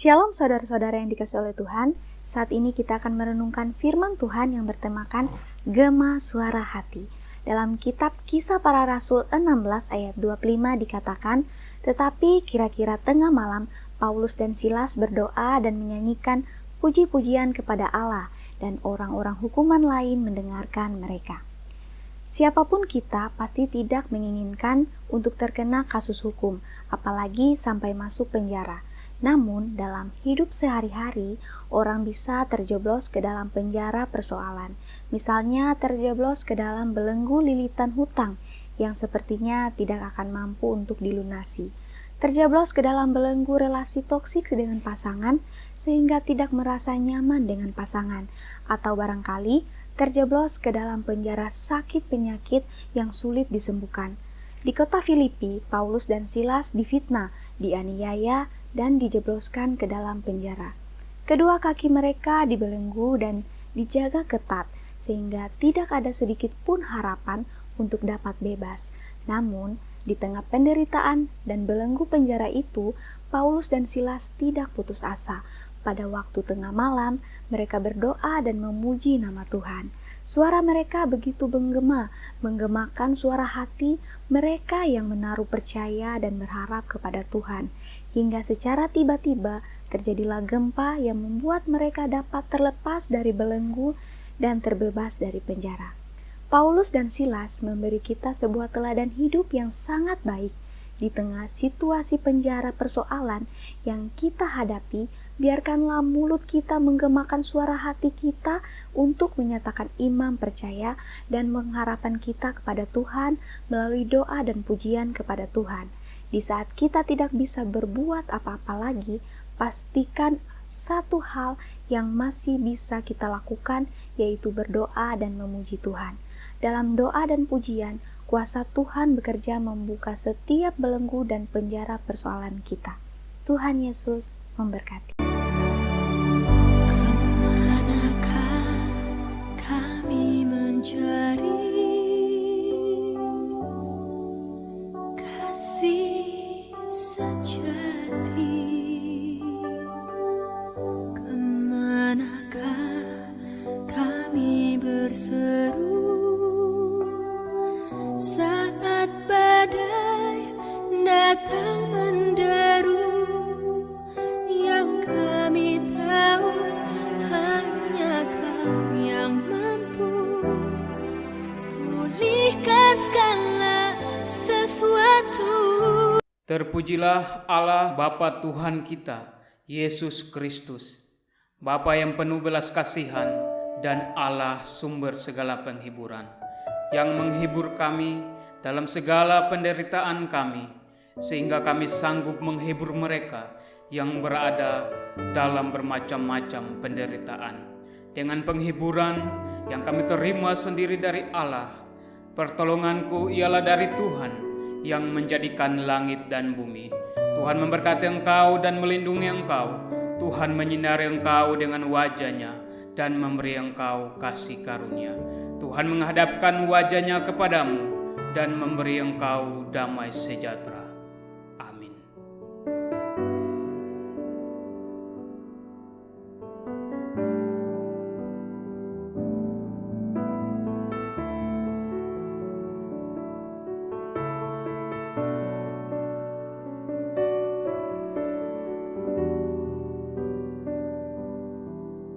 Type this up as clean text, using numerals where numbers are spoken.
Shalom saudara-saudara yang dikasihi oleh Tuhan. Saat ini kita akan merenungkan firman Tuhan yang bertemakan Gema Suara Hati. Dalam kitab Kisah Para Rasul 16 ayat 25 dikatakan, tetapi kira-kira tengah malam Paulus dan Silas berdoa dan menyanyikan puji-pujian kepada Allah, dan orang-orang hukuman lain mendengarkan mereka. Siapapun kita pasti tidak menginginkan untuk terkena kasus hukum, apalagi sampai masuk penjara. Namun, dalam hidup sehari-hari, orang bisa terjeblos ke dalam penjara persoalan. Misalnya, terjeblos ke dalam belenggu lilitan hutang yang sepertinya tidak akan mampu untuk dilunasi. Terjeblos ke dalam belenggu relasi toksik dengan pasangan sehingga tidak merasa nyaman dengan pasangan. Atau barangkali terjeblos ke dalam penjara sakit penyakit yang sulit disembuhkan. Di kota Filipi, Paulus dan Silas difitnah, dianiaya, dan dijebloskan ke dalam penjara. Kedua kaki mereka dibelenggu dan dijaga ketat, sehingga tidak ada sedikit pun harapan untuk dapat bebas. Namun, di tengah penderitaan dan belenggu penjara itu, Paulus dan Silas tidak putus asa. Pada waktu tengah malam, mereka berdoa dan memuji nama Tuhan. Suara mereka begitu menggemakan suara hati mereka yang menaruh percaya dan berharap kepada Tuhan. Hingga secara tiba-tiba terjadilah gempa yang membuat mereka dapat terlepas dari belenggu dan terbebas dari penjara. Paulus dan Silas memberi kita sebuah teladan hidup yang sangat baik. Di tengah situasi penjara persoalan yang kita hadapi, biarkanlah mulut kita menggemakan suara hati kita untuk menyatakan iman percaya dan pengharapan kita kepada Tuhan melalui doa dan pujian kepada Tuhan. Di saat kita tidak bisa berbuat apa-apa lagi, pastikan satu hal yang masih bisa kita lakukan, yaitu berdoa dan memuji Tuhan. Dalam doa dan pujian, kuasa Tuhan bekerja membuka setiap belenggu dan penjara persoalan kita. Tuhan Yesus memberkati. Kemanakah kami mencari kasih sejati? Kemanakah kami berseru saat badai datang menderu? Yang kami tahu hanya Kau yang mampu pulihkan segala sesuatu. Terpujilah Allah Bapa Tuhan kita, Yesus Kristus, Bapa yang penuh belas kasihan dan Allah sumber segala penghiburan, yang menghibur kami dalam segala penderitaan kami, sehingga kami sanggup menghibur mereka yang berada dalam bermacam-macam penderitaan. Dengan penghiburan yang kami terima sendiri dari Allah, pertolonganku ialah dari Tuhan yang menjadikan langit dan bumi. Tuhan memberkati engkau dan melindungi engkau. Tuhan menyinari engkau dengan wajah-Nya dan memberi engkau kasih karunia. Tuhan menghadapkan wajah-Nya kepadamu dan memberi engkau damai sejahtera.